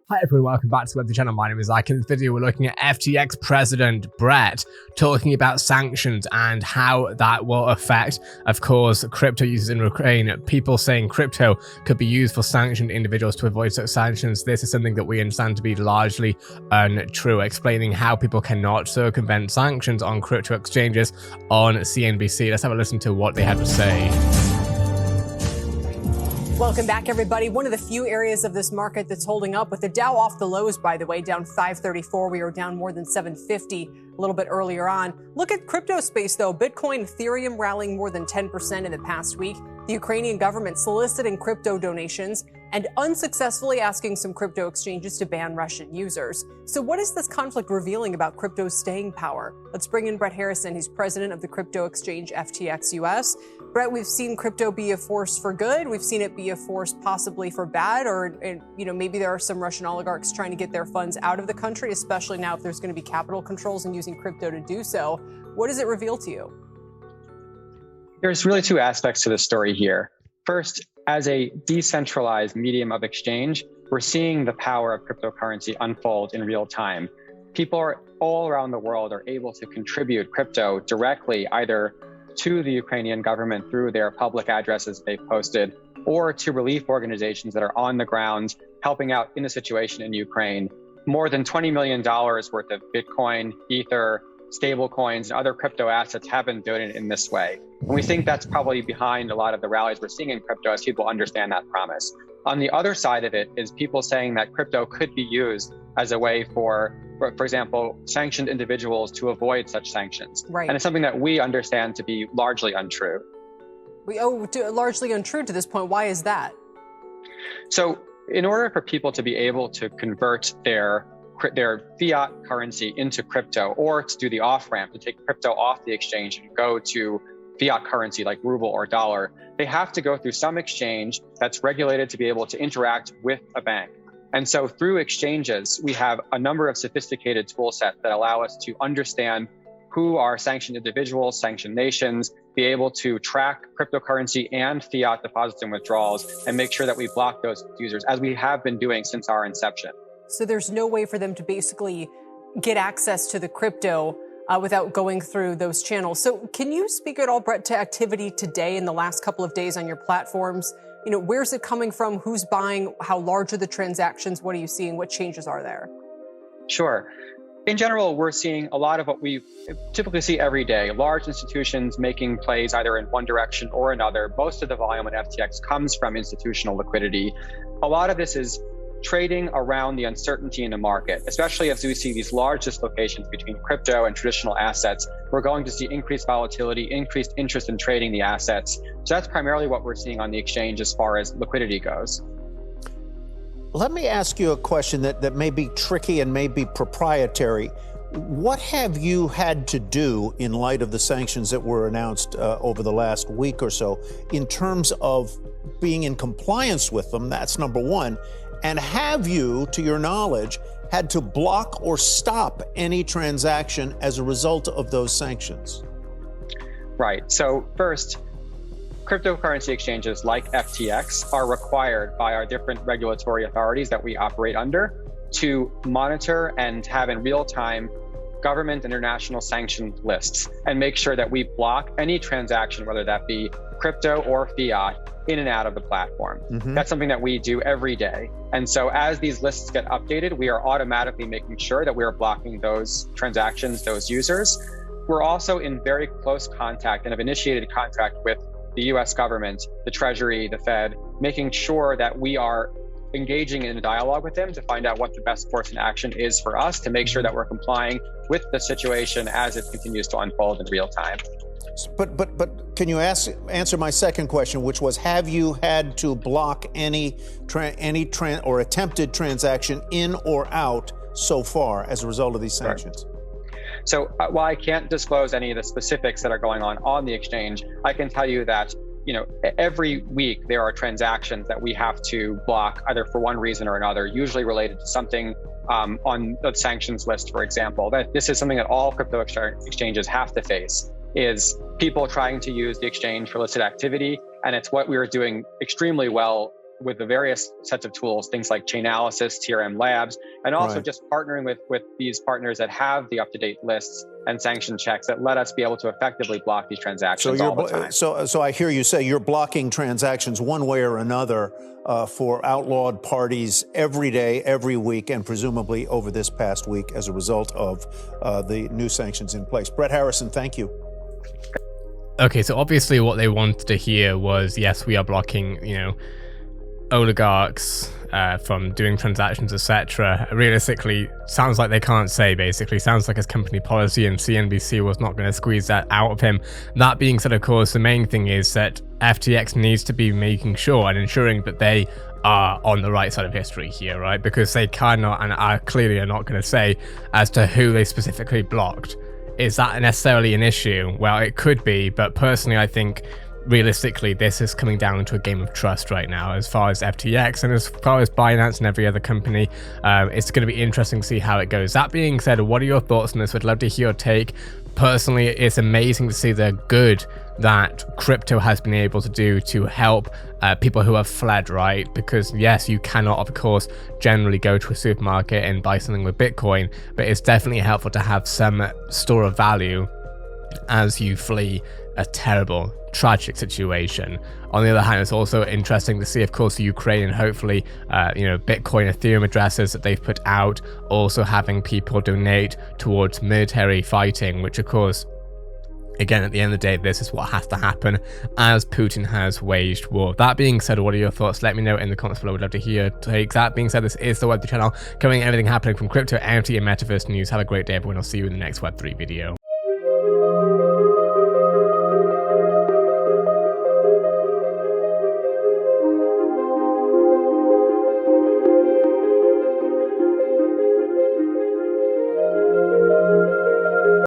Hi everyone, welcome back to the channel. My name is Ike. In this video we're looking at FTX President Brett talking about sanctions and how that will affect, of course, crypto users in Ukraine. People saying crypto could be used for sanctioned individuals to avoid such sanctions. This is something that we understand to be largely untrue, explaining how people cannot circumvent sanctions on crypto exchanges on CNBC. Let's have a listen to what they had to say. Welcome back, everybody. One of the few areas of this market that's holding up, with the Dow off the lows, by the way, down 534. We were down more than 750 a little bit earlier on. Look at crypto space, though. Bitcoin, Ethereum rallying more than 10% in the past week. The Ukrainian government soliciting crypto donations and unsuccessfully asking some crypto exchanges to ban Russian users. So what is this conflict revealing about crypto's staying power? Let's bring in Brett Harrison. He's president of the crypto exchange FTX US. Brett, we've seen crypto be a force for good. We've seen it be a force possibly for bad, or maybe there are some Russian oligarchs trying to get their funds out of the country, especially now if there's going to be capital controls and using crypto to do so. What does it reveal to you? There's really two aspects to the story here. First, as a decentralized medium of exchange, we're seeing the power of cryptocurrency unfold in real time. People all around the world are able to contribute crypto directly, either to the Ukrainian government through their public addresses they've posted, or to relief organizations that are on the ground helping out in the situation in Ukraine. More than $20 million worth of Bitcoin, Ether, stable coins, and other crypto assets have been donated in this way. And we think that's probably behind a lot of the rallies we're seeing in crypto as people understand that promise. On the other side of it is people saying that crypto could be used as a way for example, sanctioned individuals to avoid such sanctions. Right. And it's something that we understand to be largely untrue. Largely untrue to this point. Why is that? So in order for people to be able to convert their fiat currency into crypto, or to do the off-ramp, to take crypto off the exchange and go to fiat currency like ruble or dollar, they have to go through some exchange that's regulated to be able to interact with a bank. And so through exchanges, we have a number of sophisticated tool sets that allow us to understand who are sanctioned individuals, sanctioned nations, be able to track cryptocurrency and fiat deposits and withdrawals, and make sure that we block those users, as we have been doing since our inception. So there's no way for them to basically get access to the crypto without going through those channels. So can you speak at all, Brett, to activity today in the last couple of days on your platforms? Where's it coming from? Who's buying? How large are the transactions? What are you seeing? What changes are there? Sure. In general, we're seeing a lot of what we typically see every day. Large institutions making plays either in one direction or another. Most of the volume at FTX comes from institutional liquidity. A lot of this is trading around the uncertainty in the market, especially as we see these large dislocations between crypto and traditional assets. We're going to see increased volatility, increased interest in trading the assets. So that's primarily what we're seeing on the exchange as far as liquidity goes. Let me ask you a question that may be tricky and may be proprietary. What have you had to do in light of the sanctions that were announced over the last week or so in terms of being in compliance with them? That's number one. And have you, to your knowledge, had to block or stop any transaction as a result of those sanctions? Right. So first, cryptocurrency exchanges like FTX are required by our different regulatory authorities that we operate under to monitor and have in real time government international sanctioned lists and make sure that we block any transaction, whether that be crypto or fiat, in and out of the platform. Mm-hmm. That's something that we do every day. And so as these lists get updated, we are automatically making sure that we are blocking those transactions, those users. We're also in very close contact and have initiated contact with the US government, the Treasury, the Fed, making sure that we are engaging in a dialogue with them to find out what the best course in action is for us to make sure that we're complying with the situation as it continues to unfold in real time. But can you answer my second question, which was, have you had to block any or attempted transaction in or out so far as a result of these sanctions? Right. So while I can't disclose any of the specifics that are going on the exchange, I can tell you that every week there are transactions that we have to block either for one reason or another, usually related to something on the sanctions list, for example. That this is something that all crypto exchanges have to face, is people trying to use the exchange for illicit activity. And it's what we were doing extremely well with the various sets of tools, things like Chainalysis, TRM Labs, and also just partnering with these partners that have the up-to-date lists and sanction checks that let us be able to effectively block these transactions all the time. So I hear you say you're blocking transactions one way or another for outlawed parties every day, every week, and presumably over this past week as a result of the new sanctions in place. Brett Harrison, thank you. Okay, so obviously what they wanted to hear was, yes, we are blocking, oligarchs from doing transactions, etc. Realistically, sounds like they can't say, basically. Sounds like his company policy, and CNBC was not going to squeeze that out of him. That being said, of course, the main thing is that FTX needs to be making sure and ensuring that they are on the right side of history here, right? Because they cannot and are clearly not going to say as to who they specifically blocked. Is that necessarily an issue? Well, it could be, but personally, I think realistically, this is coming down to a game of trust right now. As far as FTX and as far as Binance and every other company, it's going to be interesting to see how it goes. That being said, what are your thoughts on this? Would love to hear your take. Personally, it's amazing to see the good that crypto has been able to do to help people who have fled, right? Because yes, you cannot, of course, generally go to a supermarket and buy something with Bitcoin, but it's definitely helpful to have some store of value as you flee a terrible, tragic situation. On the other hand, it's also interesting to see, of course, Ukraine and hopefully, Bitcoin, Ethereum addresses that they've put out, also having people donate towards military fighting, which, of course, again, at the end of the day, this is what has to happen as Putin has waged war. That being said, what are your thoughts? Let me know in the comments below. We'd love to hear your takes. That being said, this is the Web3 channel, covering everything happening from crypto, NFT, and metaverse news. Have a great day, everyone. I'll see you in the next Web3 video.